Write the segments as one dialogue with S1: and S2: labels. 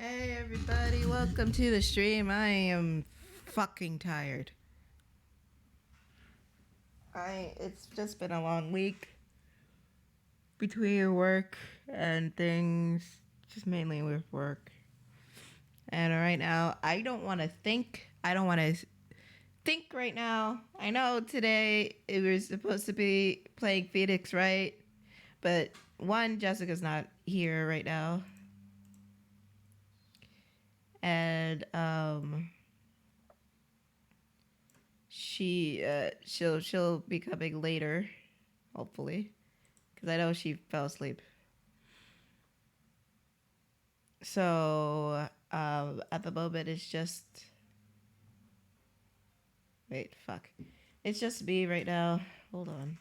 S1: Hey everybody, welcome to the stream. I am fucking tired. It's just been a long week between work and things, just mainly with work. And right now, I don't want to think. I don't want to think right now. I know today it was supposed to be playing Phoenix, right? But one, Jessica's not here right now. And she'll be coming later, hopefully, because I know she fell asleep. So at the moment it's just it's just me right now. Hold on.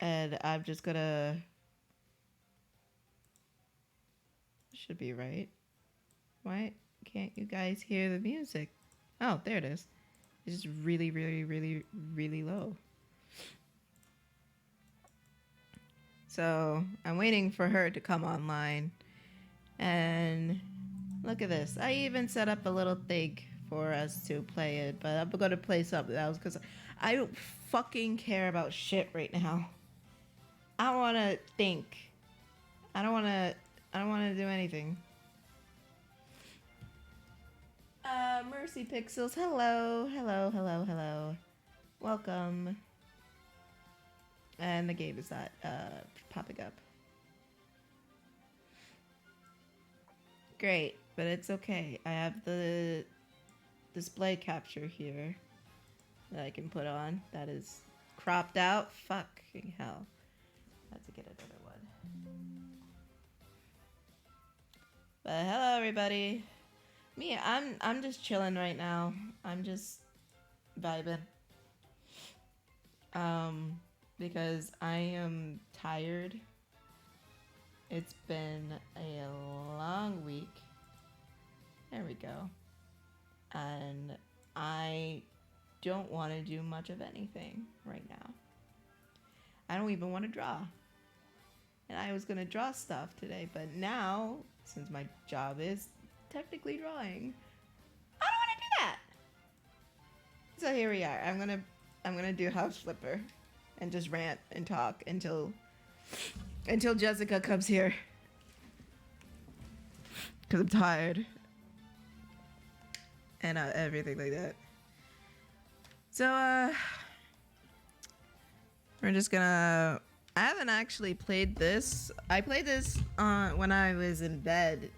S1: And I'm just gonna, should be right. Why can't you guys hear the music? Oh, there it is. It's just really, really, really, really low. So I'm waiting for her to come online. And look at this. I even set up a little thing for us to play it, but I'm gonna play something else because I don't fucking care about shit right now. I don't wanna think. I don't wanna do anything. Mercy Pixels, hello, hello, hello, hello. Welcome. And the game is not popping up. Great, but it's okay. I have the display capture here that I can put on. That is cropped out. Fucking hell. I have to get another one. But hello everybody. Me, I'm just chilling right now. I'm just vibing. Because I am tired. It's been a long week. There we go. And I don't want to do much of anything right now. I don't even want to draw. And I was going to draw stuff today, but now, since my job is technically drawing, I don't want to do that. So here we are. I'm gonna do House Flipper and just rant and talk until Jessica comes here. Cause I'm tired. And everything like that. So we're just gonna, I haven't actually played this. I played this when I was in bed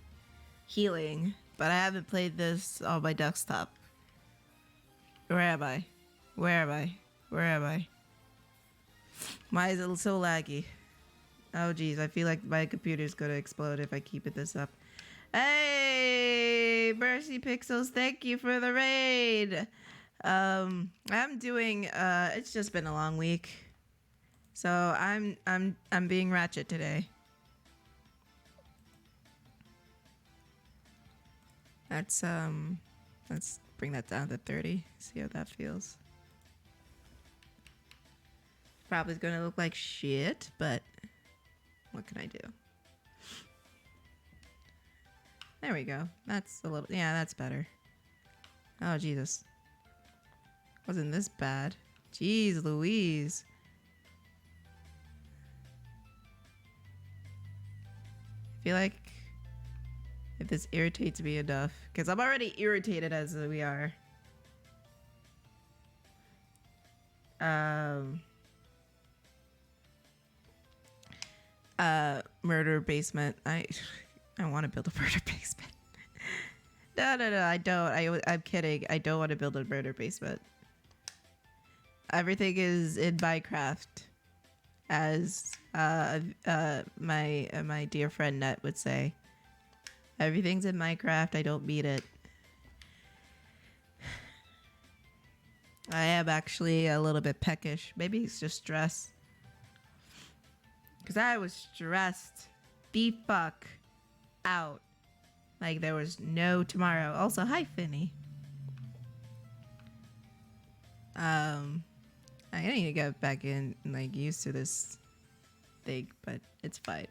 S1: healing, but I haven't played this on my desktop. Where am I? Where am I? Where am I? Why is it so laggy? Oh geez, I feel like my computer's gonna explode if I keep it this up. Hey, Mercy Pixels, thank you for the raid. I'm doing. It's just been a long week, so I'm being ratchet today. Let's bring that down to 30. See how that feels. Probably gonna look like shit, but what can I do? There we go. That's a little, yeah, that's better. Oh, Jesus. Wasn't this bad. Jeez Louise. I feel like if this irritates me enough, because I'm already irritated as we are. Murder basement. I want to build a murder basement. No, I don't. I'm kidding. I don't want to build a murder basement. Everything is in Minecraft, as my dear friend Net would say. Everything's in Minecraft. I don't mean it. I am actually a little bit peckish. Maybe it's just stress. Because I was stressed the fuck out. Like there was no tomorrow. Also, hi Finny. I need to get back in, like, used to this thing, but it's fine.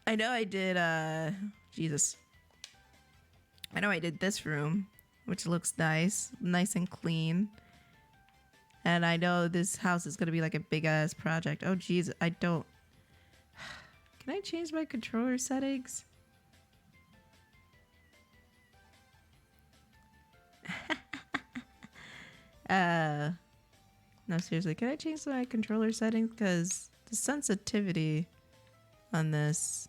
S1: I know I did, Jesus. I know I did this room, which looks nice and clean. And I know this house is going to be like a big ass project. Oh, jeez, I don't. Can I change my controller settings? No, seriously, can I change my controller settings? Because the sensitivity on this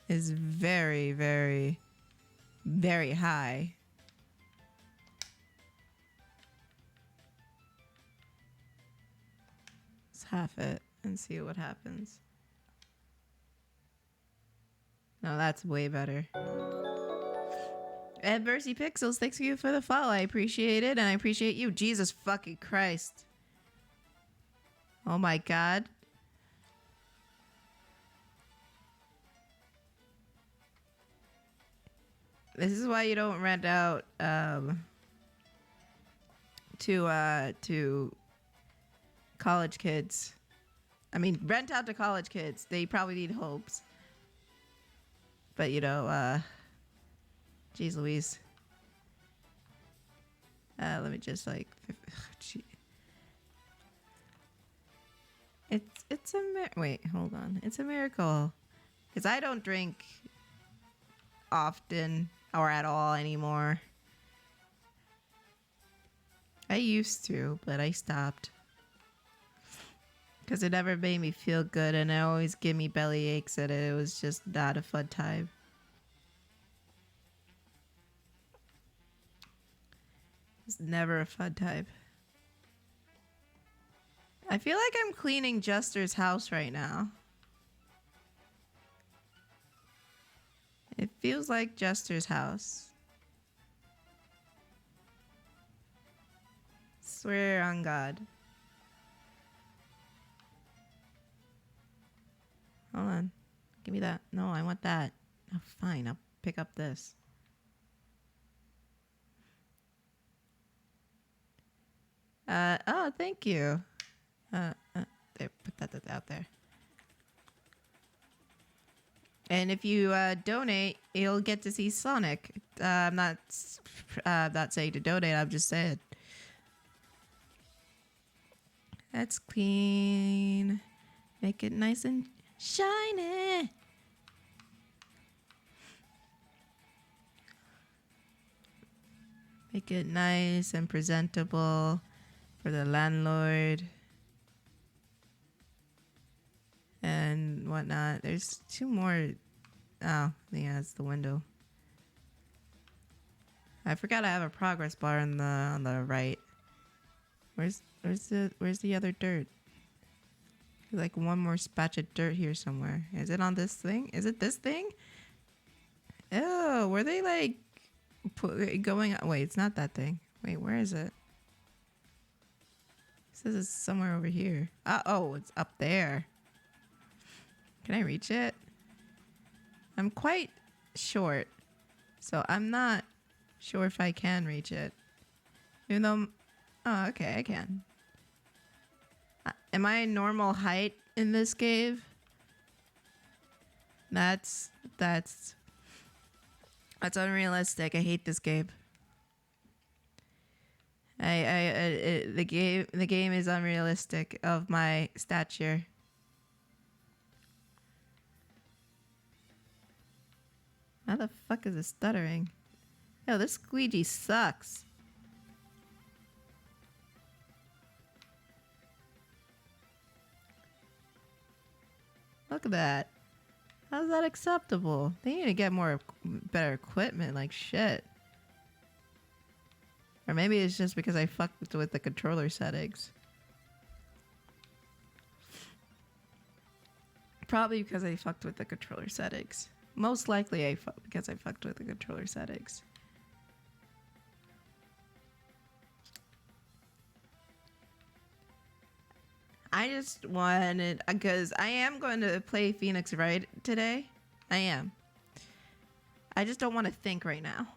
S1: is very, very, very high. Let's half it and see what happens. No, that's way better. Ed Mercy Pixels, thanks you for the follow. I appreciate it, and I appreciate you. Jesus fucking Christ. Oh my god. This is why you don't rent out to college kids. I mean, rent out to college kids. They probably need hopes. But you know, jeez Louise. Let me just like, it's a wait, hold on. It's a miracle, because I don't drink often or at all anymore. I used to, but I stopped because it never made me feel good, and it always gave me belly aches, and it was just not a fun time. It's never a fun time. I feel like I'm cleaning Jester's house right now. It feels like Jester's house. Swear on God. Hold on. Give me that. No, I want that. Oh, fine. I'll pick up this. Oh, thank you. There, put that out there. And if you donate, you'll get to see Sonic. I'm not saying to donate. I'm just saying. That's clean. Make it nice and shiny. Make it nice and presentable for the landlord and whatnot. There's two more. Oh, yeah, it's the window. I forgot I have a progress bar on the right. Where's the other dirt? There's like one more spatch of dirt here somewhere. Is it on this thing? Is it this thing? Oh, were they like going? Wait, it's not that thing. Wait, where is it? It says it's somewhere over here. Oh, it's up there. Can I reach it? I'm quite short, so I'm not sure if I can reach it. Even though, oh, okay, I can. Am I normal height in this cave? That's unrealistic. I hate this game. The game is unrealistic of my stature. How the fuck is it stuttering? Yo, this squeegee sucks. Look at that. How's that acceptable? They need to get better equipment, like shit. Or maybe it's just because I fucked with the controller settings. Probably because I fucked with the controller settings. Most likely because I fucked with the controller settings. I just wanted, because I am going to play Phoenix Wright today. I am. I just don't want to think right now.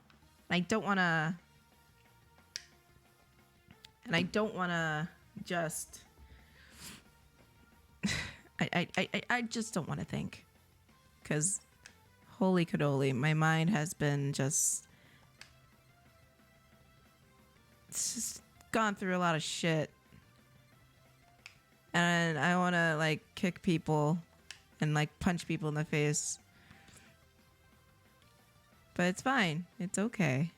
S1: I don't want to just I just don't want to think. Because, holy cannoli, my mind has been just... It's just gone through a lot of shit. And I want to, like, kick people and, like, punch people in the face. But it's fine. It's okay.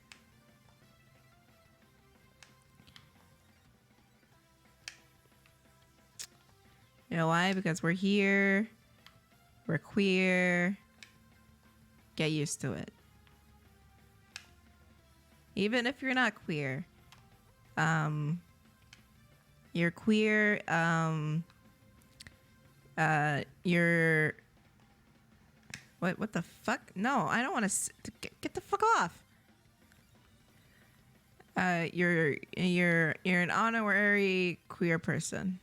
S1: You know why? Because we're here. We're queer. Get used to it. Even if you're not queer. You're queer. You're... What the fuck? No, I don't want to... Get the fuck off. You're an honorary queer person.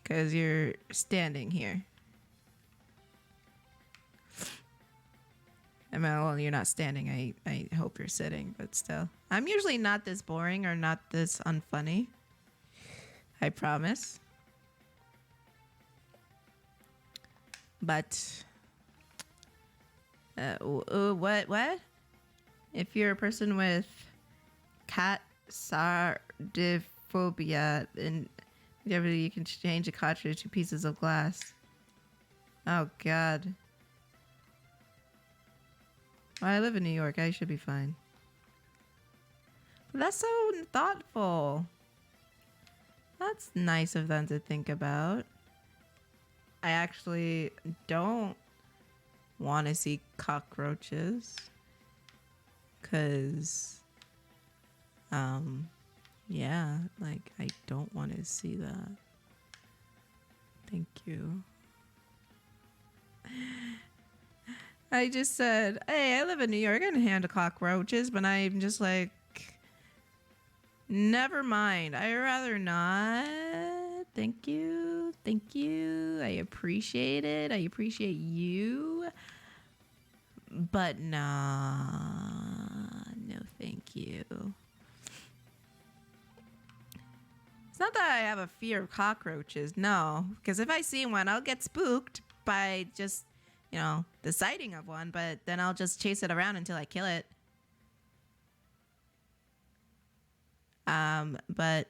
S1: Because you're standing here. I mean, well, you're not standing. I hope you're sitting, but still. I'm usually not this boring or not this unfunny. I promise. But... what? If you're a person with cat sardophobia, then you can change a cartridge to pieces of glass. Oh, God. Well, I live in New York. I should be fine. But that's so thoughtful. That's nice of them to think about. I actually don't want to see cockroaches. Because, yeah, like, I don't want to see that. Thank you. I just said, hey, I live in New York. I can handle cockroaches, but I'm just like, never mind. I'd rather not. Thank you. Thank you. I appreciate it. I appreciate you. But nah. No, thank you. It's not that I have a fear of cockroaches. No. Because if I see one, I'll get spooked by just... you know, the sighting of one, but then I'll just chase it around until I kill it. But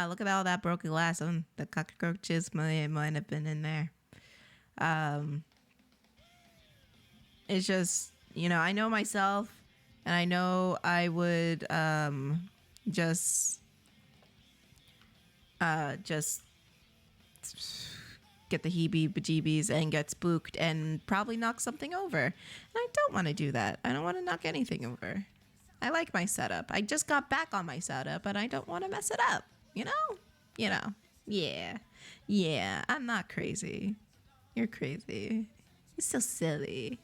S1: look at all that broken glass. The cockroaches might have been in there. It's just, you know, I know myself, and I know I would just get the heebie-jeebies and get spooked and probably knock something over. And I don't want to do that. I don't want to knock anything over. I like my setup. I just got back on my setup, and I don't want to mess it up. You know? You know. Yeah. Yeah. I'm not crazy. You're crazy. You're so silly.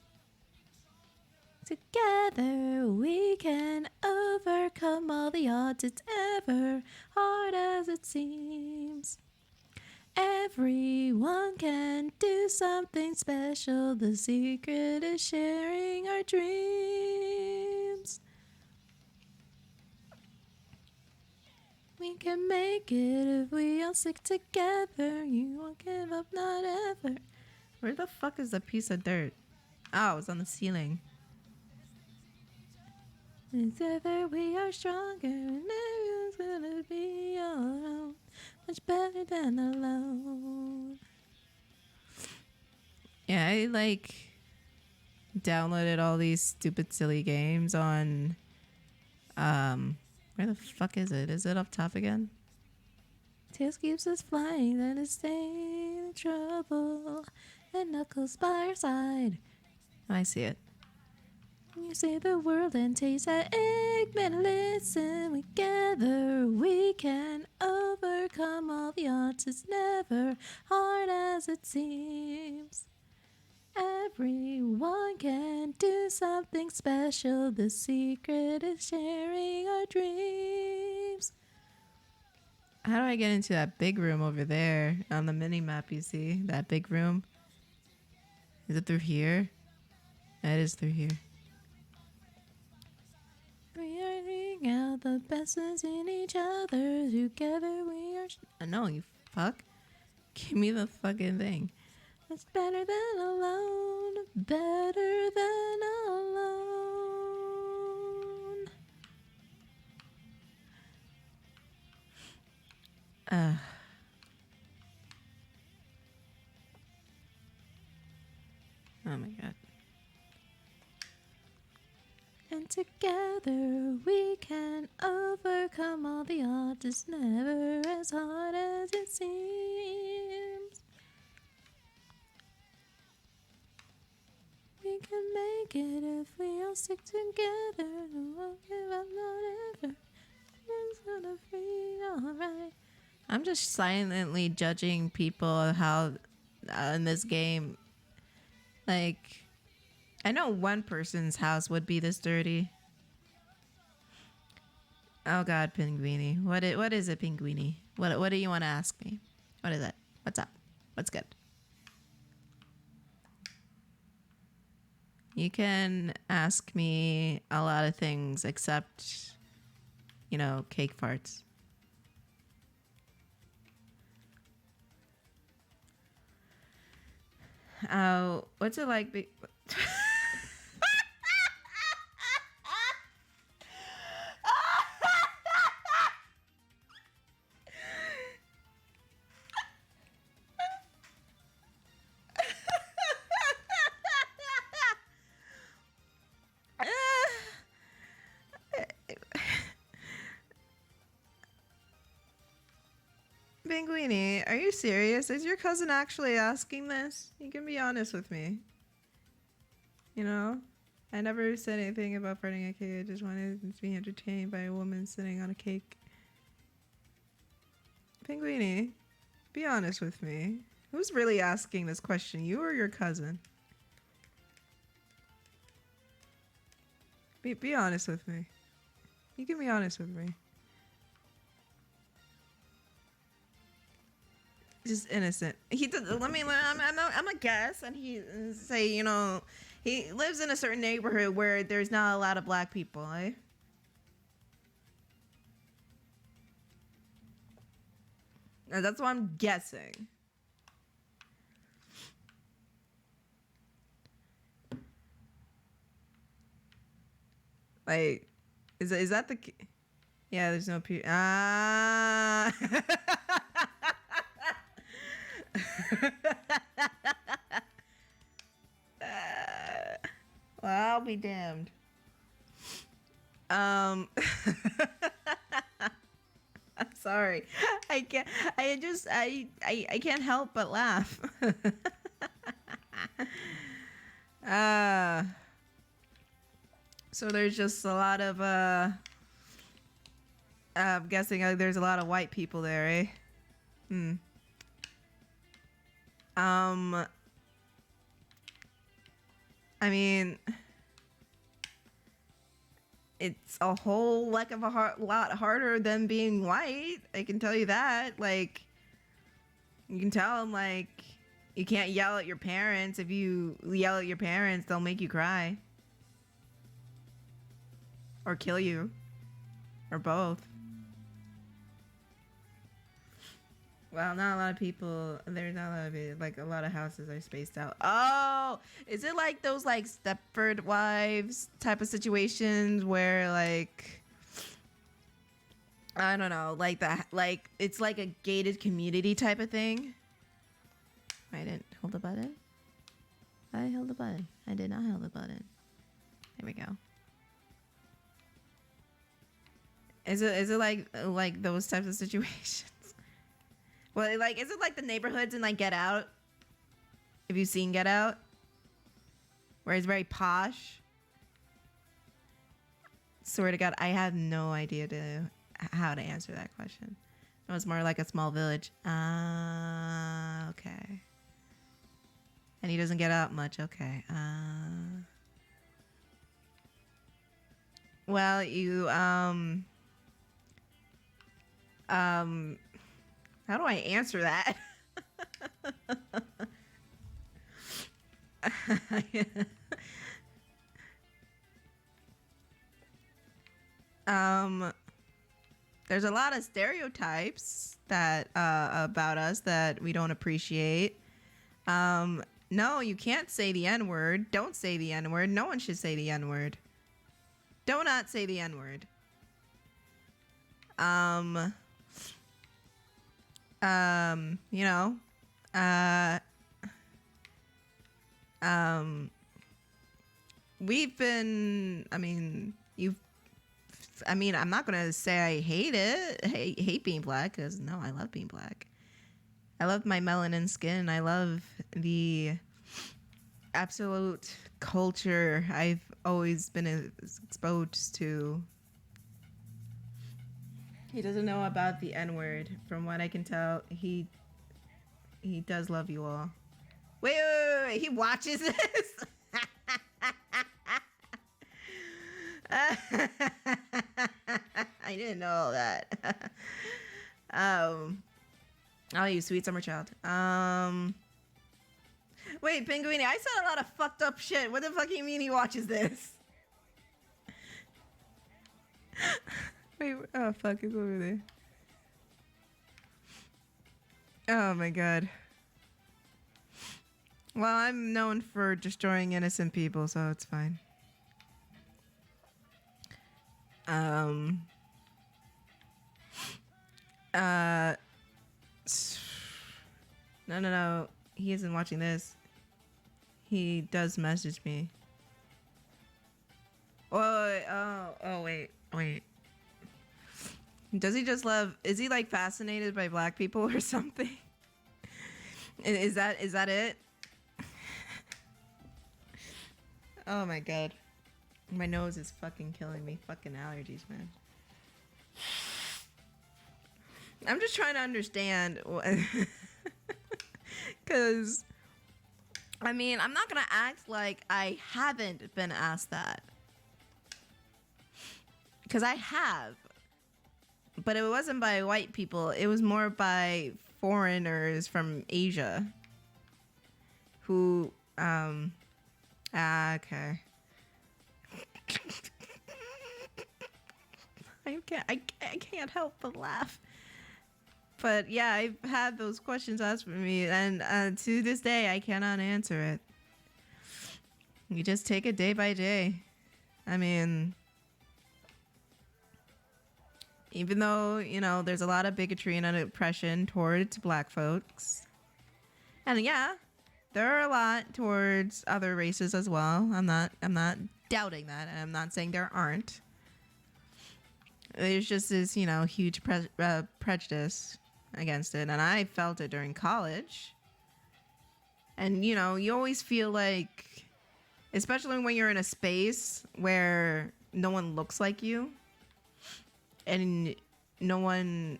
S1: Together we can overcome all the odds. It's ever hard as it seems. Everyone can do something special. The secret is sharing our dreams. We can make it if we all stick together. You won't give up, not ever. Where the fuck is the piece of dirt? Oh, it's on the ceiling. Together we are stronger, and everyone's gonna be alone. Much better than alone. Yeah, I like downloaded all these stupid silly games on where the fuck is it? Is it up top again? Tails keeps us flying, then it's staying in trouble. And Knuckles by our side. Oh, I see it. You save the world and taste that Eggman. Listen, together we can overcome all the odds. It's never hard as it seems. Everyone can do something special. The secret is sharing our dreams. How do I get into that big room over there on the mini map? You see that big room? Is it through here? It is through here. We are bringing out the best in each other. Together we No, you fuck. Give me the fucking thing. It's better than alone. Better than alone. Oh my god. And together we can overcome all the odds. It's never as hard as it seems. We can make it if we all stick together. No, won't give up, not ever. It's gonna be alright. I'm just silently judging people how in this game. Like, I know one person's house would be this dirty. Oh god, Pinguini. What is it, Pinguini? What do you want to ask me? What is it? What's up? What's good? You can ask me a lot of things except, you know, cake farts. What's it like? Pinguini, are you serious? Is your cousin actually asking this? You can be honest with me. You know? I never said anything about farting a cake. I just wanted to be entertained by a woman sitting on a cake. Pinguini, be honest with me. Who's really asking this question? You or your cousin? Be honest with me. You can be honest with me. Just innocent. He did. I'm a guess, and he say, you know, he lives in a certain neighborhood where there's not a lot of black people, eh? That's what I'm guessing. Like, is that the? Yeah, there's no ah. Well, I'll be damned. I'm sorry. I can't. I can't help but laugh. So there's just a lot of I'm guessing there's a lot of white people there, eh? I mean, it's a whole lot harder than being white. I can tell you that. Like, you can tell them, like, you can't yell at your parents. If you yell at your parents, they'll make you cry. Or kill you. Or both. Well, not a lot of people. There's not a lot of it. Like, a lot of houses are spaced out. Oh, is it like those like Stepford Wives type of situations where like I don't know, like that, like it's like a gated community type of thing? I didn't hold the button. I held the button. I did not hold the button. There we go. Is it like those types of situations? Well, like, is it like the neighborhoods in like Get Out? Have you seen Get Out? Where it's very posh. Swear to God, I have no idea how to answer that question. It was more like a small village. Okay. And he doesn't get out much. Okay. Well, you how do I answer that? there's a lot of stereotypes that about us that we don't appreciate. No, you can't say the N-word. Don't say the N-word. No one should say the N-word. Do not say the N-word. You know, we've been, I'm not gonna say I hate it, hate being black, because no, I love being black. I love my melanin skin. I love the absolute culture I've always been exposed to. He doesn't know about the N-word. From what I can tell, he does love you all. Wait. He watches this? I didn't know that. Oh, you sweet summer child. Wait, Pinguini, I said a lot of fucked up shit. What the fuck do you mean he watches this? Wait, oh fuck, it's over there. Oh my god. Well, I'm known for destroying innocent people, so it's fine. No. He isn't watching this. He does message me. Wait. Does he just love... Is he, like, fascinated by black people or something? Is that it? Oh, my God. My nose is fucking killing me. Fucking allergies, man. I'm just trying to understand. Because, I'm not going to act like I haven't been asked that. Because I have. But it wasn't by white people. It was more by foreigners from Asia. Who, okay. I can't help but laugh. But yeah, I've had those questions asked for me, and to this day, I cannot answer it. You just take it day by day. Even though, there's a lot of bigotry and oppression towards black folks. And yeah, there are a lot towards other races as well. I'm not doubting that, and I'm not saying there aren't. There's just this, huge prejudice against it, and I felt it during college. And, you always feel like, especially when you're in a space where no one looks like you, and no one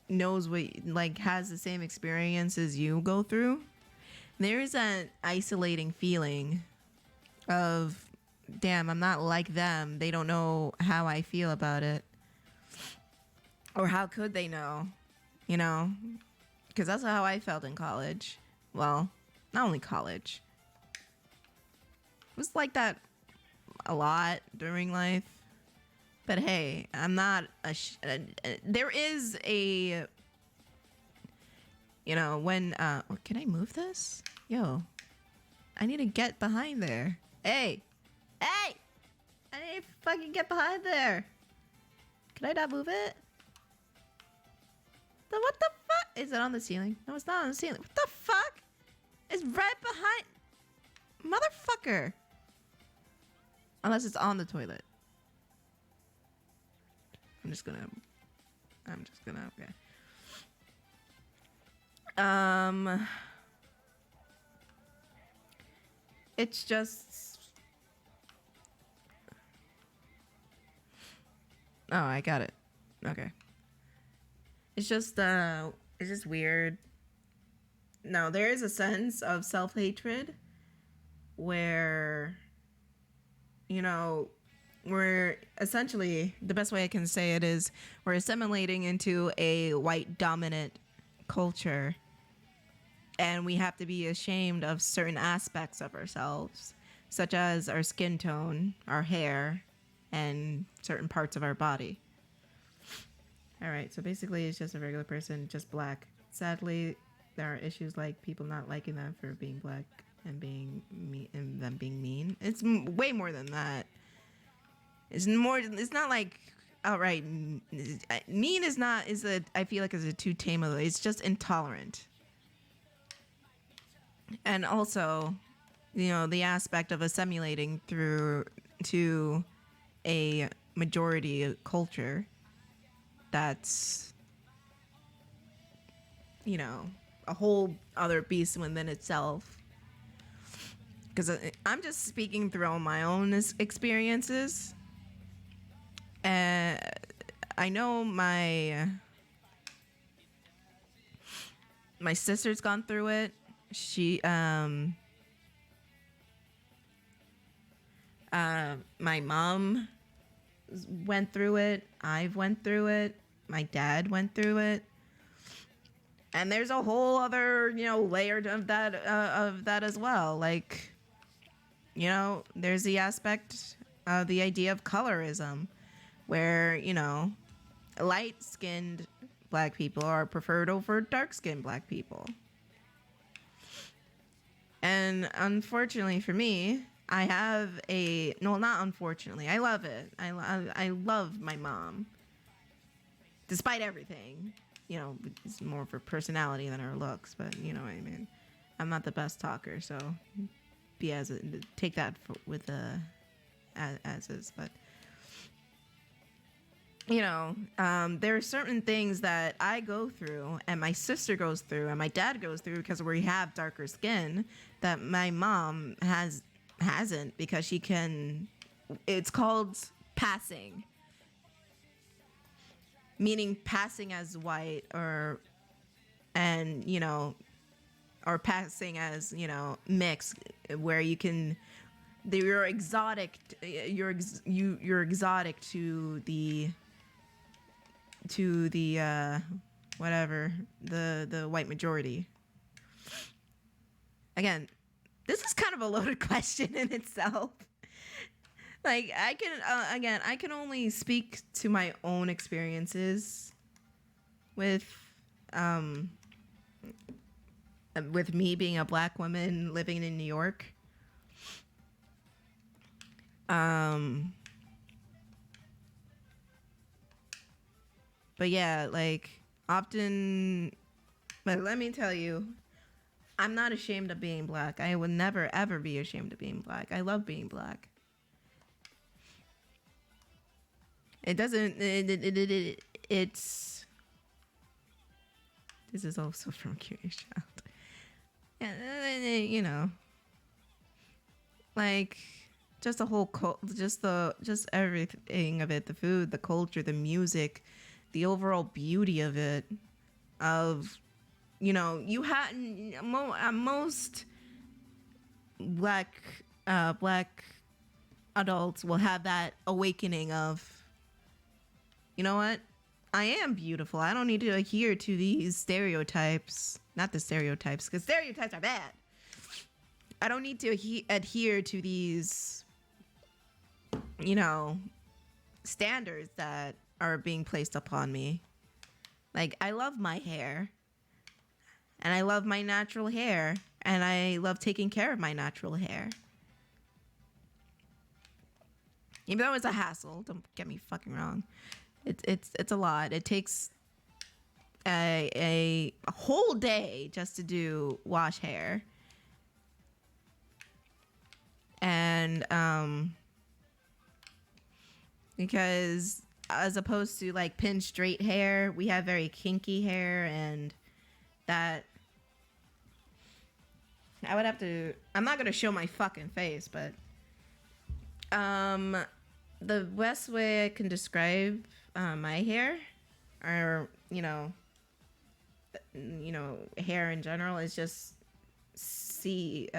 S1: knows what, has the same experience as you go through, there's that isolating feeling of, damn, I'm not like them. They don't know how I feel about it. Or how could they know? Because that's how I felt in college. Well, not only college. It was like that a lot during life. But hey, I'm not there is a, when, can I move this? Yo, I need to get behind there. Hey, I need to fucking get behind there. Can I not move it? What the fuck? Is it on the ceiling? No, it's not on the ceiling. What the fuck? It's right behind. Motherfucker. Unless it's on the toilet. I'm just gonna, okay. It's just, oh, I got it. Okay. It's just weird. No, there is a sense of self-hatred where, we're essentially, the best way I can say it is, we're assimilating into a white dominant culture, and we have to be ashamed of certain aspects of ourselves, such as our skin tone, our hair, and certain parts of our body. All right, so basically it's just a regular person, just black. Sadly, there are issues like people not liking them for being black and being mean, and them being mean. It's way more than that. It's more. It's not like outright mean. Is not. Is a. I feel like is a too tame of. It's just intolerant. And also, you know, the aspect of assimilating through to a majority culture that's, you know, a whole other beast within itself. Because I'm just speaking through all my own experiences. I know my sister's gone through it. She my mom went through it. I've went through it. My dad went through it. And there's a whole other, you know, layer of that as well. Like, you know, there's the aspect of the idea of colorism, where, you know, light-skinned black people are preferred over dark-skinned black people. And unfortunately for me, I have no, not unfortunately, I love it. I love my mom, despite everything. You know, it's more of her personality than her looks, but you know what I mean. I'm not the best talker, so take that with as is. But you know, there are certain things that I go through, and my sister goes through, and my dad goes through because we have darker skin that my mom hasn't, because she can. It's called passing. Meaning passing as white, or passing as, you know, mixed, where you can, you're exotic, you're exotic to the whatever, the white majority. Again, this is kind of a loaded question in itself. Like, I can only speak to my own experiences with me being a black woman living in New York. But yeah, like, often, but let me tell you, I'm not ashamed of being black. I would never, ever be ashamed of being black. I love being black. It doesn't, it's, this is also from Curious Child. Yeah, you know, like, just the whole, just everything of it, the food, the culture, the music, the overall beauty of it, of, you know, you had, most black adults will have that awakening of, you know what? I am beautiful. I don't need to adhere to these stereotypes. Not the stereotypes, because stereotypes are bad. I don't need to adhere to these, you know, standards that are being placed upon me. Like, I love my hair. And I love my natural hair. And I love taking care of my natural hair. Even though it's a hassle, don't get me fucking wrong. It's a lot. It takes a whole day just to wash hair. And because as opposed to like pin straight hair, we have very kinky hair, and that I would have to, I'm not gonna show my fucking face, but the best way I can describe my hair, or you know, hair in general, is just 4C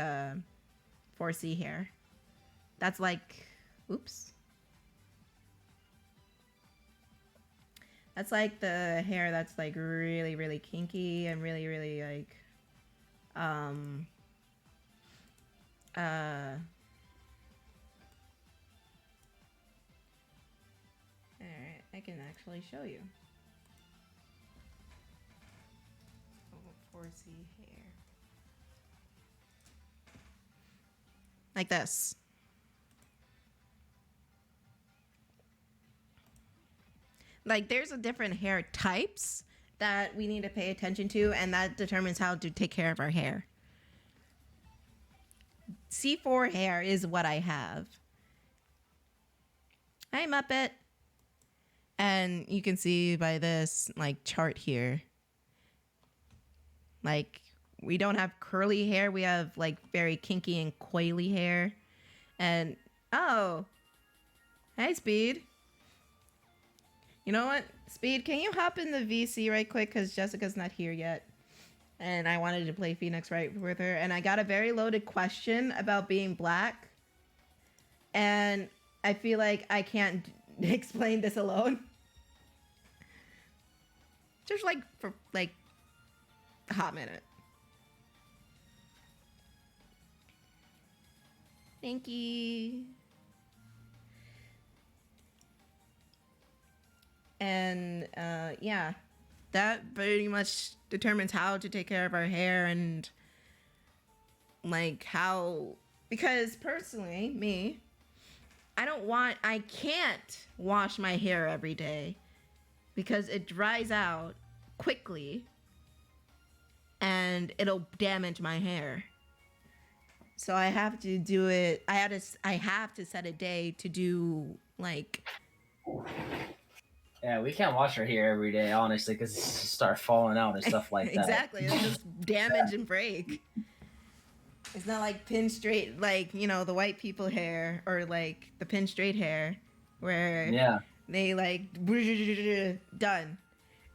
S1: hair. That's like, oops. That's like the hair that's like really, really kinky and really, really like, alright, I can actually show you. 4C hair. Like this. Like there's a different hair types that we need to pay attention to, and that determines how to take care of our hair. C4 hair is what I have. Hi, Muppet. And you can see by this like chart here, like we don't have curly hair. We have like very kinky and coily hair. And oh, hi, Speed. You know what? Speed, can you hop in the VC right quick? Because Jessica's not here yet. And I wanted to play Phoenix right with her. And I got a very loaded question about being black. And I feel like I can't explain this alone. Just like for like a hot minute. Thank you. And yeah, that pretty much determines how to take care of our hair and like how, because personally, me, I can't wash my hair every day because it dries out quickly and it'll damage my hair. So I have to do it. I have to set a day to do like.
S2: Yeah, we can't wash our hair every day, honestly, because it start falling out and stuff like that.
S1: Exactly, it'll just damage and break. It's not like pin straight, like, you know, the white people hair or like the pin straight hair where they like done.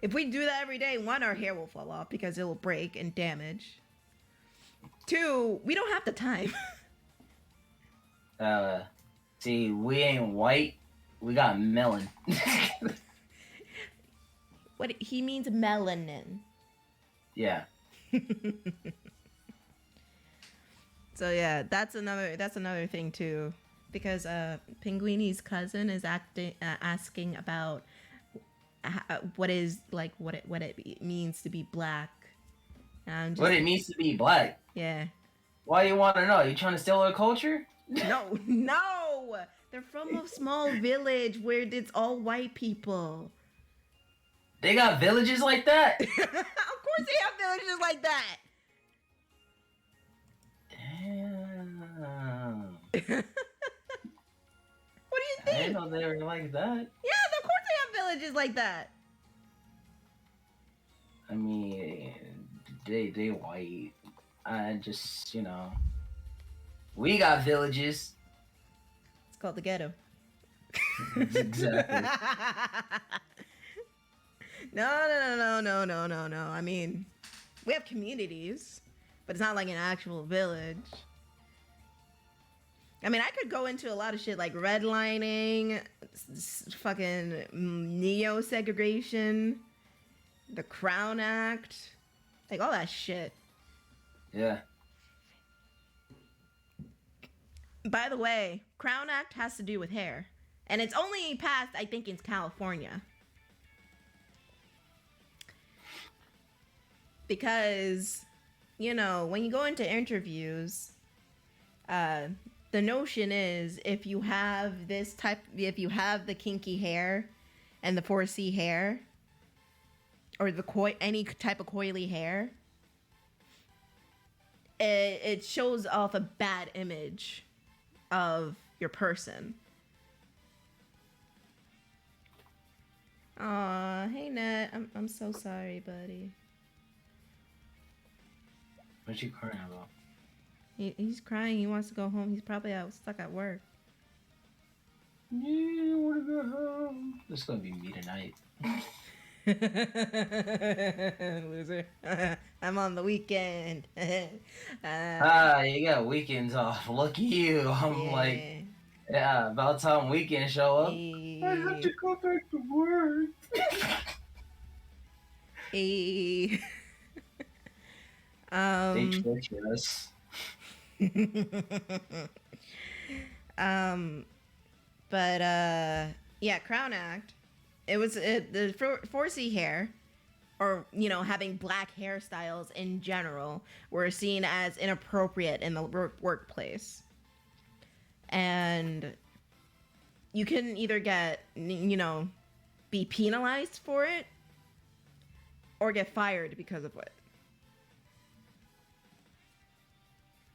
S1: If we do that every day, one, our hair will fall off because it will break and damage. Two, we don't have the time.
S2: See, we ain't white. We got melon.
S1: What he means melanin.
S2: Yeah.
S1: So yeah, that's another thing too, because Pinguini's cousin is asking about what it means to be black.
S2: What it means to be black?
S1: Yeah.
S2: Why do you want to know? You trying to steal our culture?
S1: No. They're from a small village where it's all white people.
S2: They got villages like that?
S1: Of course they have villages like that.
S2: Damn.
S1: What do you think?
S2: I didn't know they were like that.
S1: Yeah, of course they have villages like that.
S2: I mean, they white. I just, you know. We got villages.
S1: It's called the ghetto.
S2: Exactly.
S1: No. I mean, we have communities, but it's not like an actual village. I mean, I could go into a lot of shit like redlining, fucking neo-segregation, the Crown Act, like all that shit.
S2: Yeah.
S1: By the way, Crown Act has to do with hair. And it's only passed, I think, in California. Because, you know, when you go into interviews, the notion is if you have the kinky hair and the 4C hair, or any type of coily hair, it shows off a bad image of your person. Aw, hey Nat, I'm so sorry, buddy.
S2: What you crying about?
S1: He's crying. He wants to go home. He's probably stuck at work.
S2: Yeah, I want to go home. It's gonna be me tonight.
S1: Loser. I'm on the weekend.
S2: You got weekends off. Look at you. I'm like, yeah, about time weekends show up. I have to go back to work.
S1: Hey.
S2: They torture us.
S1: But yeah, Crown Act. It was the 4C hair. or, having black hairstyles in general were seen as inappropriate in the workplace. And you can either get, be penalized for it or get fired because of it.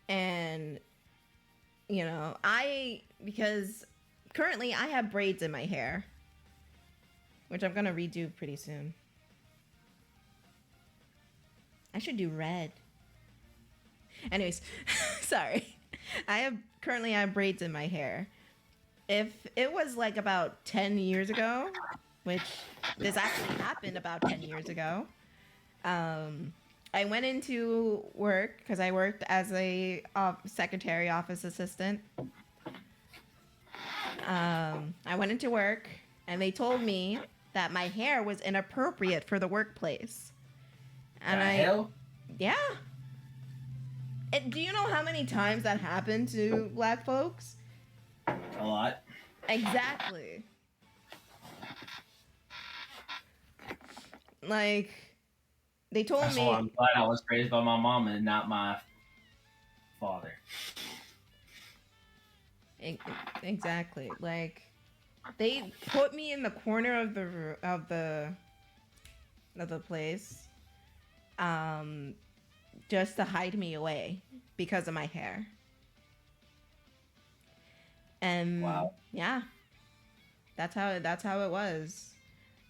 S1: And, because currently I have braids in my hair, which I'm going to redo pretty soon. I should do red. Anyways, sorry. Currently I have braids in my hair. If it was like about 10 years ago, which this actually happened about 10 years ago, I went into work because I worked as a secretary office assistant. I went into work and they told me that my hair was inappropriate for the workplace. And
S2: hell?
S1: Yeah. Do you know how many times that happened to black folks?
S2: A lot.
S1: Exactly. Like, they told me.
S2: I'm glad I was raised by my mom and not my father.
S1: Exactly. Like, they put me in the corner of the place, just to hide me away because of my hair. And
S2: wow.
S1: Yeah, that's how it was.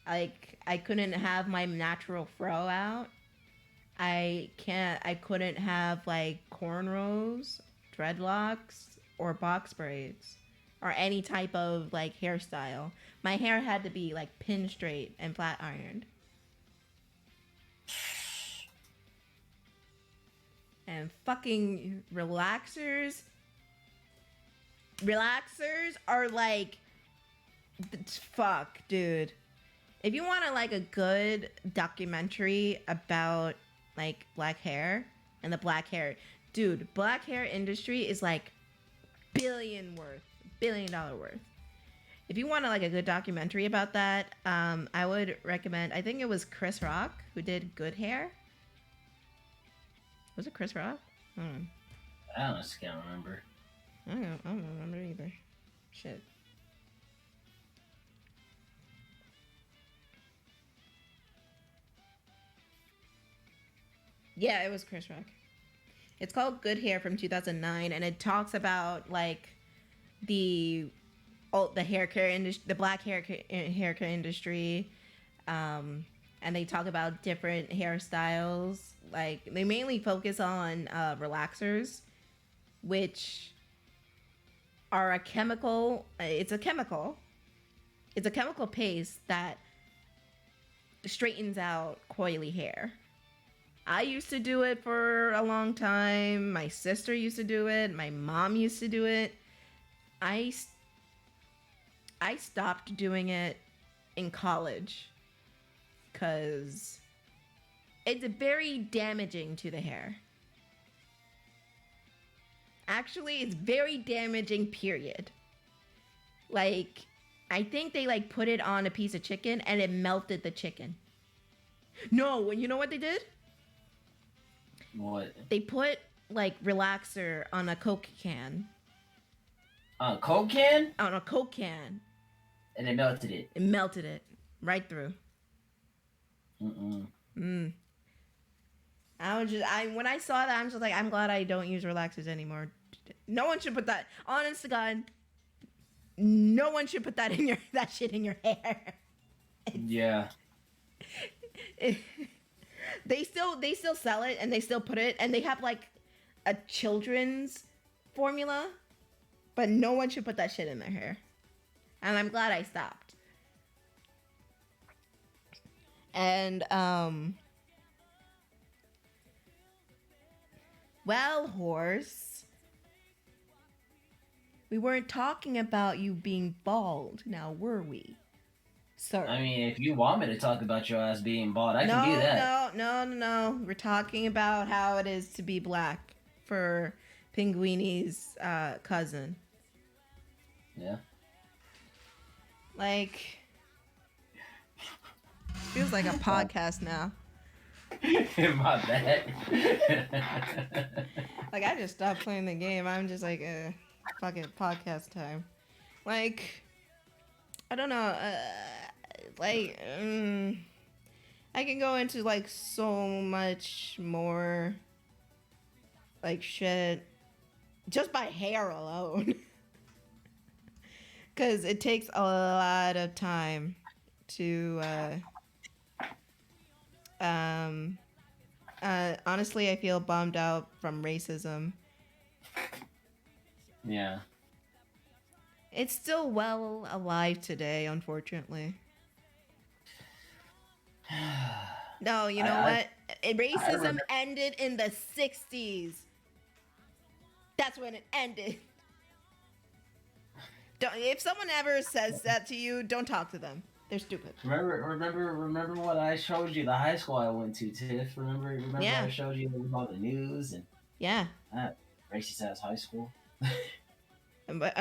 S1: Like, I couldn't have my natural fro out. I couldn't have like cornrows, dreadlocks, or box braids, or any type of like hairstyle. My hair had to be like pin straight and flat ironed. And fucking relaxers are like, fuck, dude. If you want like a good documentary about like black hair and the black hair, dude, black hair industry is like $1 billion worth. If you want like a good documentary about that, I would recommend, I think it was Chris Rock who did Good Hair. Was it Chris Rock?
S2: I honestly can't remember.
S1: I don't remember either. Shit. Yeah, it was Chris Rock. It's called Good Hair from 2009, and it talks about like the hair care industry, the black hair care industry, and they talk about different hairstyles. Like, they mainly focus on relaxers, which are a chemical. It's a chemical paste that straightens out coily hair. I used to do it for a long time. My sister used to do it. My mom used to do it. I stopped doing it in college because it's very damaging to the hair. Actually, it's very damaging, period. Like, I think they like put it on a piece of chicken and it melted the chicken. No, you know what they did?
S2: What?
S1: They put like relaxer on a Coke can.
S2: On a Coke can?
S1: On a Coke can.
S2: And it melted it.
S1: It melted it right through.
S2: When
S1: I saw that, I'm just like, I'm glad I don't use relaxers anymore. No one should put that. Honest to God, no one should put that shit in your hair.
S2: Yeah.
S1: They still sell it and they still put it, and they have like a children's formula, but no one should put that shit in their hair. And I'm glad I stopped. And well, horse, we weren't talking about you being bald, now were we? Sir.
S2: I mean, if you want me to talk about your ass being bald, I can do that.
S1: No. We're talking about how it is to be black for Pinguini's cousin.
S2: Yeah.
S1: Like, feels like a podcast now.
S2: My bad.
S1: Like, I just stopped playing the game. I'm just like, fuck it, podcast time. Like, I don't know. Like, I can go into like so much more, like shit, just by hair alone. Because it takes a lot of time to, honestly, I feel bummed out from racism.
S2: Yeah.
S1: It's still well alive today, unfortunately. No, you know what? Racism ended in the 60s. That's when it ended. If someone ever says that to you, don't talk to them. They're stupid.
S2: Remember what I showed you? The high school I went to, Tiff. Remember
S1: Yeah.
S2: I showed you about the news and
S1: yeah,
S2: racist ass high school.
S1: But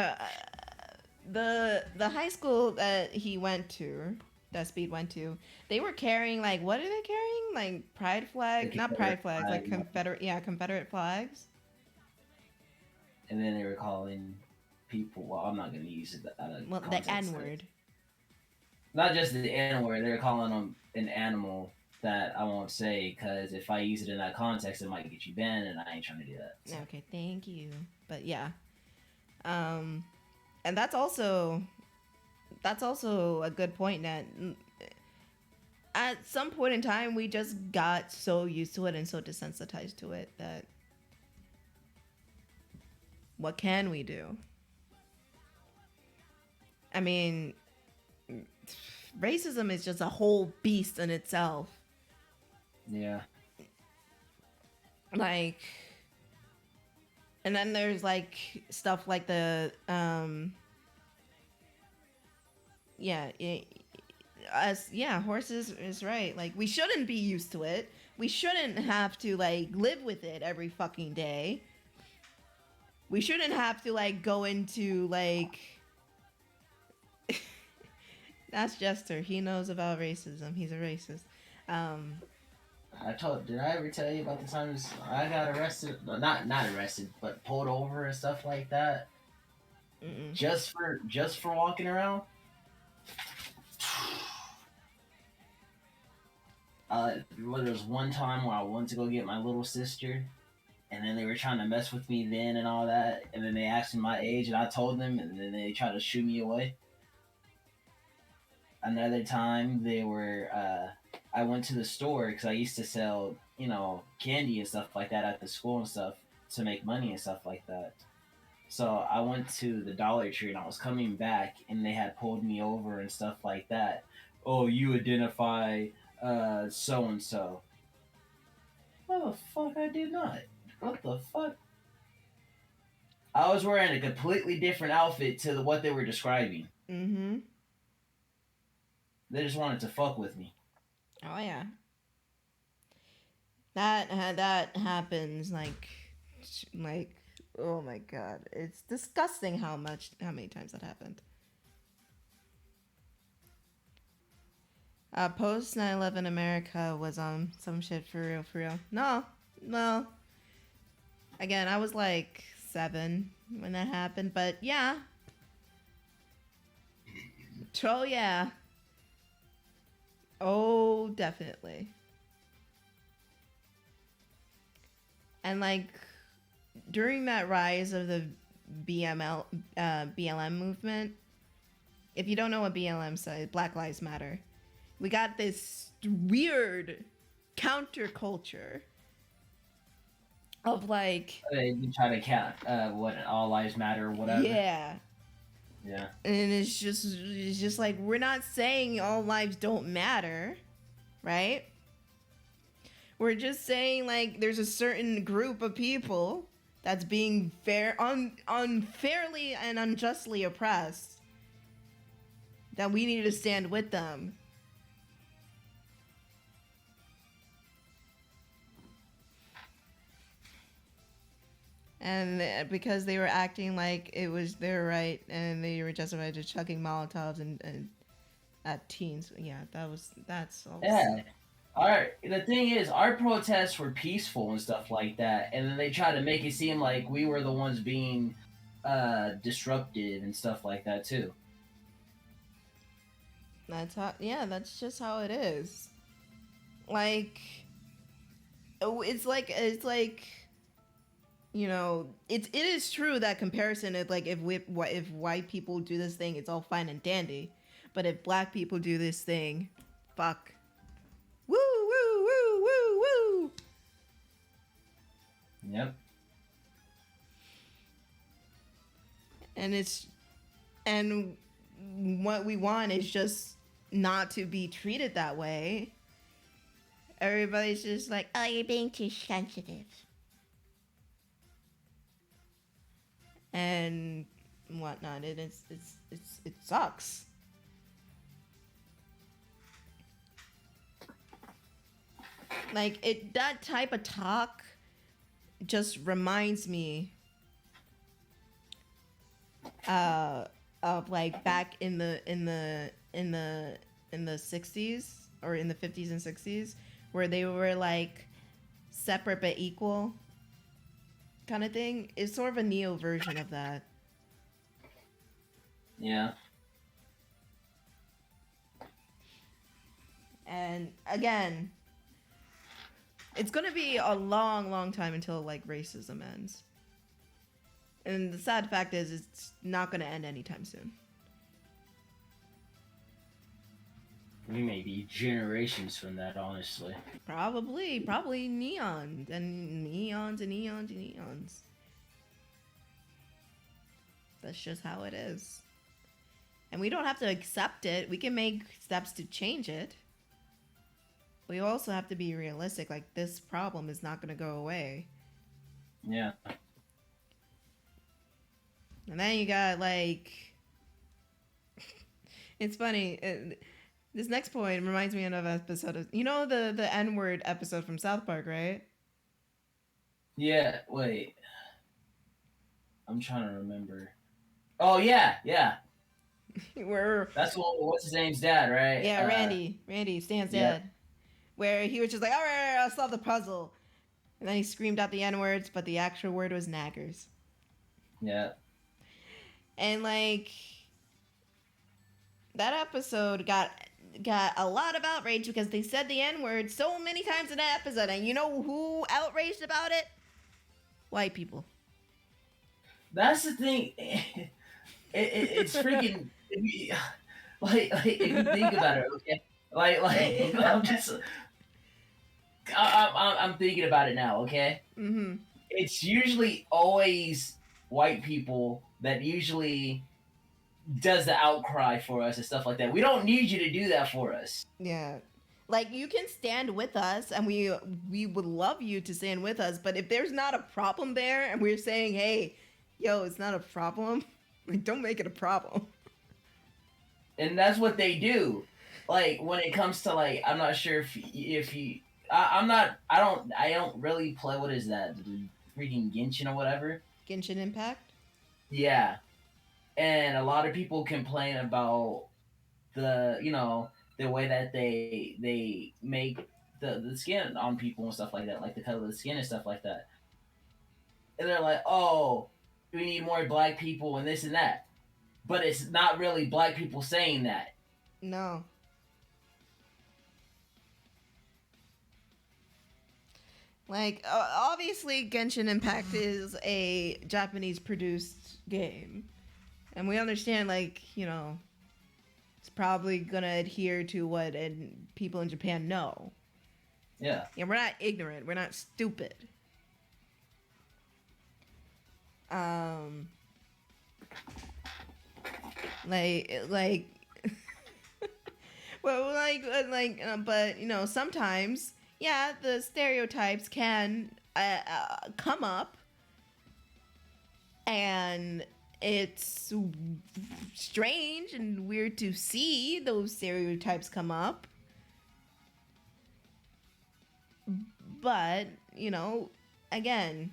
S1: the high school that he went to, that Speed went to, they were carrying like, what are they carrying? Like pride flags, not pride flags, like Confederate flags.
S2: And then they were calling people. Well, I'm not gonna use it.
S1: Well, the N-word.
S2: Not just the N-word. They were calling them an animal that I won't say, because if I use it in that context, it might get you banned, and I ain't trying to do that. So.
S1: Okay, thank you. But yeah, and that's also a good point, that at some point in time we just got so used to it and so desensitized to it that what can we do? I mean, racism is just a whole beast in itself.
S2: Yeah.
S1: Like, and then there's like stuff like the horses is right. Like, we shouldn't be used to it. We shouldn't have to like live with it every fucking day. We shouldn't have to like go into like that's Jester. He knows about racism. He's a racist.
S2: Did I ever tell you about the times I got arrested? Not arrested, but pulled over and stuff like that.
S1: Mm-mm.
S2: Just for walking around. There was one time where I went to go get my little sister, and then they were trying to mess with me then and all that, and then they asked me my age, and I told them, and then they tried to shoo me away. Another time, I went to the store because I used to sell, candy and stuff like that at the school and stuff to make money and stuff like that. So I went to the Dollar Tree and I was coming back and they had pulled me over and stuff like that. Oh, you identify so and so. What the fuck? I did not. What the fuck? I was wearing a completely different outfit to what they were describing.
S1: Mm-hmm.
S2: They just wanted to fuck with me.
S1: Oh yeah. That happens like oh my god, it's disgusting how many times that happened. Post 9/11 America was on some shit for real. No. Again, I was like 7 when that happened, but yeah. Oh yeah. Oh, definitely. And like during that rise of the BLM movement, if you don't know what BLM says, Black Lives Matter, we got this weird counterculture of like
S2: they try to count what all lives matter or whatever.
S1: Yeah.
S2: Yeah.
S1: And it's just like, we're not saying all lives don't matter, right? We're just saying like there's a certain group of people that's being unfairly and unjustly oppressed, that we need to stand with them. And because they were acting like it was their right and they were justified to chucking Molotovs and at teens. Yeah, that's all.
S2: Yeah. The thing is, our protests were peaceful and stuff like that, and then they tried to make it seem like we were the ones being disruptive and stuff like that too.
S1: That's how. Yeah, that's just how it is. Like, it's like you know, it is true that comparison is like if white people do this thing, it's all fine and dandy, but if black people do this thing, fuck. Woo woo woo woo woo.
S2: Yep.
S1: And what we want is just not to be treated that way. Everybody's just like, oh, you're being too sensitive. And whatnot. It sucks. Like that type of talk just reminds me of like back in the 60s or in the 50s and 60s where they were like separate but equal kind of thing. It's sort of a neo version of that.
S2: Yeah.
S1: And again, it's gonna be a long time until like racism ends. And the sad fact is it's not gonna end anytime soon.
S2: We may be generations from that, honestly.
S1: Probably neons and neons and neons and neons. That's just how it is. And we don't have to accept it. We can make steps to change it. We also have to be realistic. Like, this problem is not going to go away.
S2: Yeah.
S1: And then you got, like... It's funny. This next point reminds me of an episode of... You know the N-word episode from South Park, right?
S2: Yeah, wait. I'm trying to remember. Oh, yeah. That's what's his name's dad, right?
S1: Yeah, Randy, Stan's dad. Where he was just like, all right, I'll solve the puzzle. And then he screamed out the N-words, but the actual word was naggers.
S2: Yeah.
S1: And, like, that episode got a lot of outrage because they said the N-word so many times in that episode. And you know who outraged about it? White people.
S2: That's the thing. It's freaking... Like, if you think about it, okay? Like I'm thinking about it now, okay?
S1: Mm-hmm.
S2: It's usually always white people that usually does the outcry for us and stuff like that. We don't need you to do that for us.
S1: Yeah. Like, you can stand with us, and we would love you to stand with us, but if there's not a problem there, and we're saying, hey, yo, it's not a problem, like, don't make it a problem.
S2: And that's what they do. Like, when it comes to, like, I'm not sure if you I don't really play, what is that, the freaking Genshin or whatever.
S1: Genshin Impact.
S2: Yeah, and a lot of people complain about the way that they make the skin on people and stuff like that, like the color of the skin and stuff like that. And they're like, oh, we need more black people and this and that, but it's not really black people saying that.
S1: No. Like, obviously, Genshin Impact is a Japanese-produced game. And we understand, like, you know, it's probably going to adhere to what people in Japan know.
S2: Yeah.
S1: Yeah, we're not ignorant. We're not stupid. But, you know, sometimes... Yeah, the stereotypes can come up, and it's strange and weird to see those stereotypes come up. But, you know, again,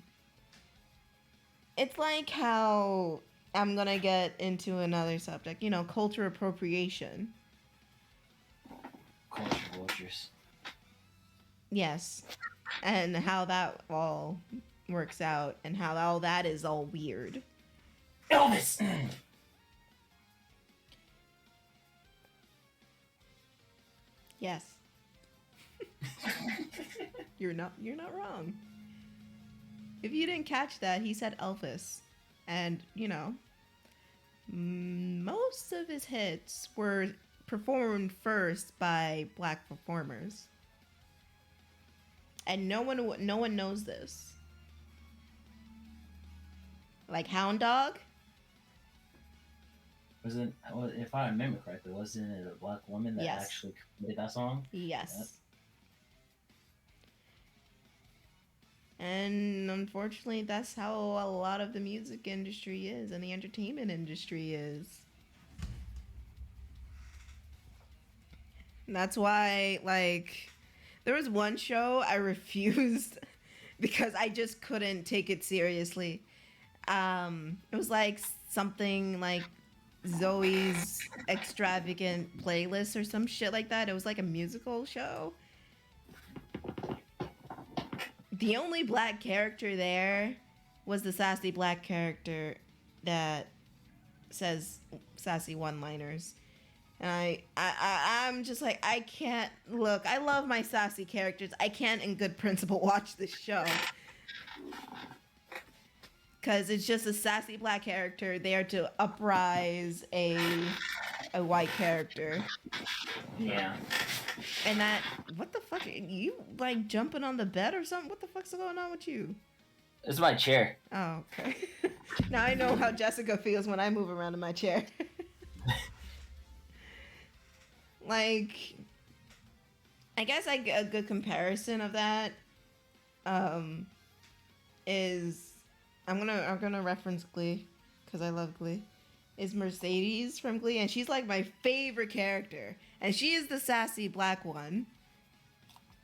S1: it's like how I'm gonna get into another subject, you know, culture appropriation.
S2: Culture vultures.
S1: Yes. And how that all works out and how all that is all weird.
S2: Elvis.
S1: Yes. You're not wrong. If you didn't catch that, he said Elvis. And, you know, most of his hits were performed first by black performers. And no one knows this. Like Hound Dog?
S2: If I remember correctly, wasn't it a black woman that
S1: Yes.
S2: actually created that song?
S1: Yes.
S2: Yep.
S1: And unfortunately, that's how a lot of the music industry is and the entertainment industry is. And that's why, like, there was one show I refused because I just couldn't take it seriously. It was like something like Zoe's Extravagant Playlist or some shit like that. It was like a musical show. The only black character there was the sassy black character that says sassy one-liners. And I'm just like, I can't, look, I love my sassy characters. I can't in good principle watch this show. Because it's just a sassy black character there to uprise a white character.
S2: Yeah.
S1: And that, what the fuck, you like jumping on the bed or something? What the fuck's going on with you?
S2: It's my chair.
S1: Oh, okay. Now I know how Jessica feels when I move around in my chair. Like, I guess like a good comparison of that is I'm gonna reference Glee because I love Glee. Is Mercedes from Glee, and she's like my favorite character, and she is the sassy black one.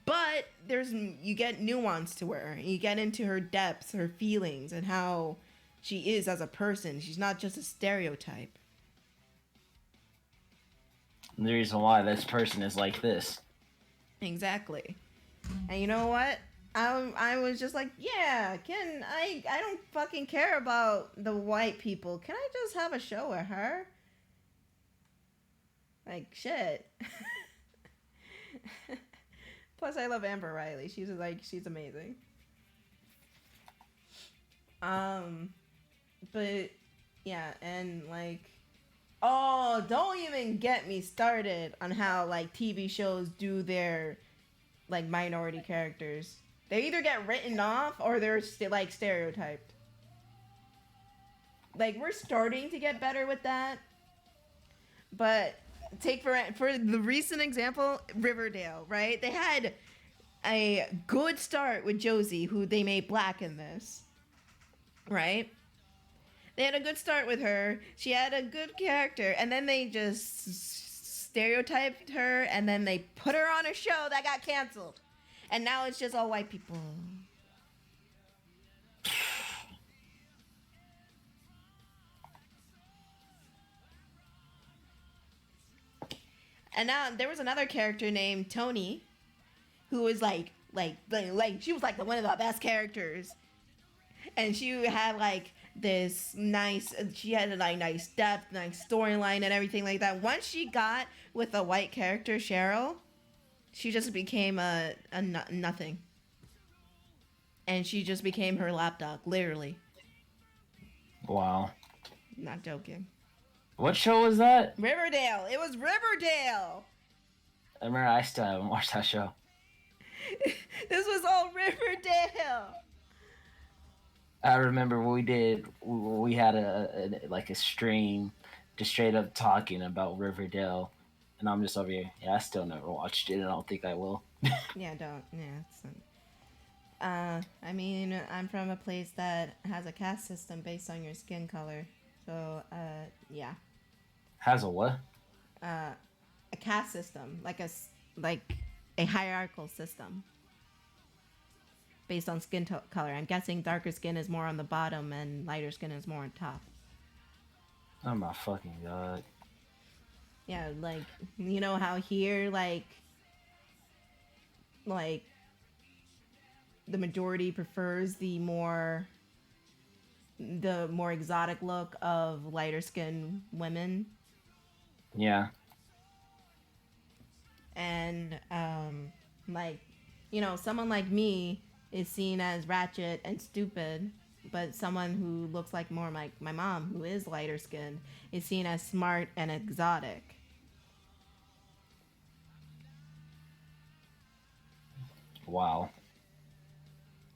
S1: But you get nuance to her. You get into her depths, her feelings, and how she is as a person. She's not just a stereotype.
S2: The reason why this person is like this.
S1: Exactly. And you know what? I was just like, yeah, I don't fucking care about the white people. Can I just have a show with her? Like, shit. Plus, I love Amber Riley. She's amazing. But yeah, and like, oh, don't even get me started on how like TV shows do their like minority characters. They either get written off or they're like stereotyped. Like, we're starting to get better with that. But take for the recent example, Riverdale, right? They had a good start with Josie, who they made black in this, right? They had a good start with her. She had a good character, and then they just stereotyped her, and then they put her on a show that got canceled. And now it's just all white people. And now there was another character named Tony, who was like she was like one of the best characters, and she had like this nice. She had a nice depth, nice storyline, and everything like that. Once she got with a white character, Cheryl, she just became a nothing. And she just became her lapdog, literally.
S2: Wow.
S1: Not joking.
S2: What show was that?
S1: Riverdale. It was Riverdale.
S2: I remember I still haven't watched that show.
S1: This was all Riverdale.
S2: I remember we had a stream just straight up talking about Riverdale. And I'm just over here. Yeah, I still never watched it, and I don't think I will.
S1: Yeah, don't. Yeah, I mean, I'm from a place that has a caste system based on your skin color. So, yeah.
S2: Has a what?
S1: A caste system, like a hierarchical system based on skin color. I'm guessing darker skin is more on the bottom and lighter skin is more on top.
S2: Oh my fucking god.
S1: Yeah, like, you know how here, like the majority prefers the more exotic look of lighter skinned women.
S2: Yeah.
S1: And like, you know, someone like me is seen as ratchet and stupid, but someone who looks like more like my mom, who is lighter skinned, is seen as smart and exotic.
S2: Wow.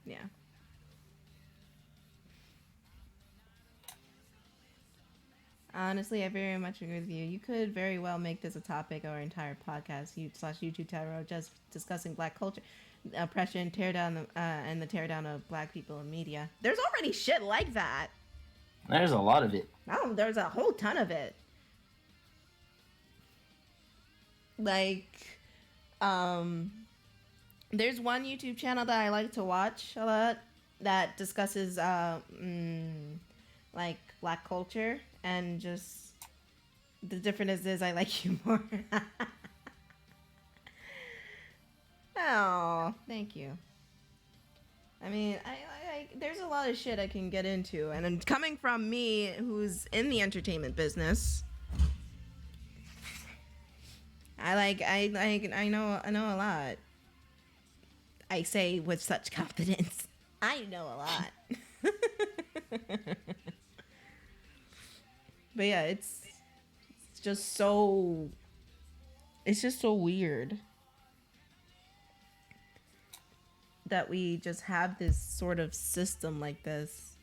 S1: Yeah. Honestly, I very much agree with you. You could very well make this a topic or entire podcast, slash YouTube title, just discussing Black culture, oppression, tear down and the tear down of Black people in media. There's already shit like that.
S2: There's a lot of it.
S1: Oh, there's a whole ton of it. Like, there's one YouTube channel that I like to watch a lot that discusses like Black culture, and just the difference is I like humor. Oh, thank you. I mean, I there's a lot of shit I can get into, and coming from me, who's in the entertainment business, I know a lot. I say with such confidence, I know a lot. But yeah, it's just so weird that we just have this sort of system like this.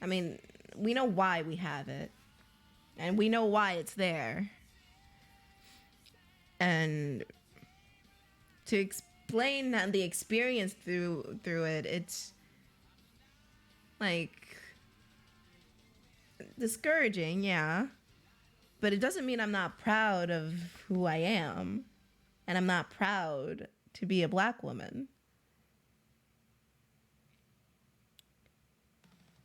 S1: I mean, we know why we have it, and we know why it's there. And to explain the experience through it, it's like discouraging, yeah. But it doesn't mean I'm not proud of who I am, and I'm not proud to be a Black woman.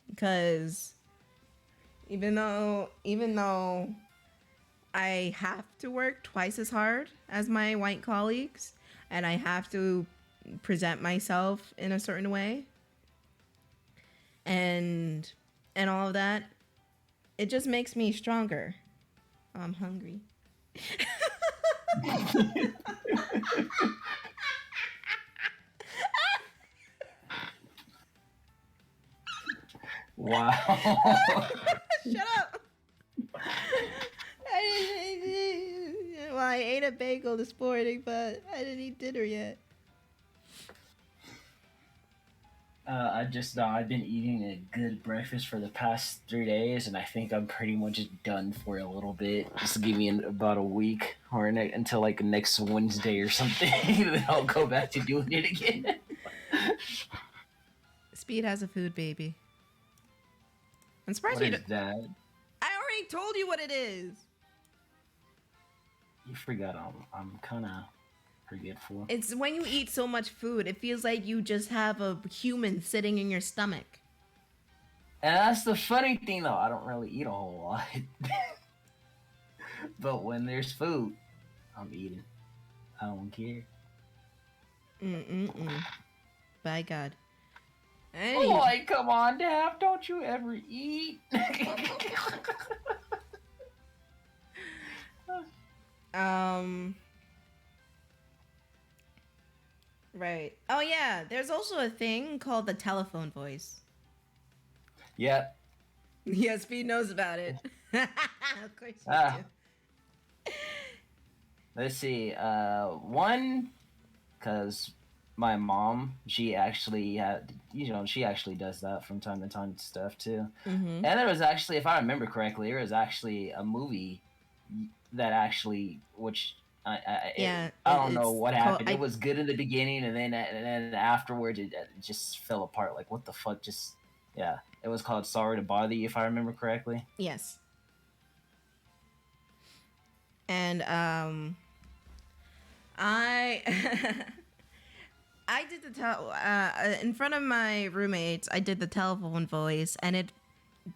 S1: Because even though I have to work twice as hard as my white colleagues, and I have to present myself in a certain way, and all of that, it just makes me stronger. Oh, I'm hungry.
S2: Wow.
S1: Shut up. Well, I ate a bagel this morning, but I didn't eat dinner yet.
S2: I've been eating a good breakfast for the past 3 days, and I think I'm pretty much done for a little bit. Just give me about a week or until like next Wednesday or something, then I'll go back to doing it again.
S1: Speed has a food baby. I'm surprised
S2: What is that?
S1: I already told you what it is.
S2: You forgot. I'm kind of forgetful.
S1: It's when you eat so much food, it feels like you just have a human sitting in your stomach.
S2: And that's the funny thing, though. I don't really eat a whole lot. But when there's food, I'm eating. I don't care.
S1: By God.
S2: Oh, like, come on, Dap. Don't you ever eat?
S1: Right. Oh, yeah. There's also a thing called the telephone voice.
S2: Yep.
S1: Yeah, Speed knows about it. Of course you do.
S2: Let's see. One, because my mom, she actually does that from time to time stuff too.
S1: Mm-hmm.
S2: And there was actually, if I remember correctly, there was actually a movie that actually, which I don't know what happened. It was good in the beginning, and then afterwards it just fell apart. Like, what the fuck? It was called Sorry to Bother You, if I remember correctly.
S1: Yes. And I did the in front of my roommates. I did the telephone voice, and it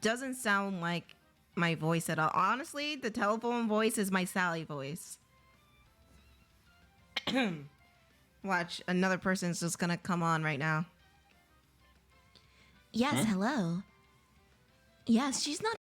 S1: doesn't sound like my voice at all. Honestly, the telephone voice is my Sally voice. Watch, another person's just gonna come on right now.
S3: Yes, hello. Yes, she's not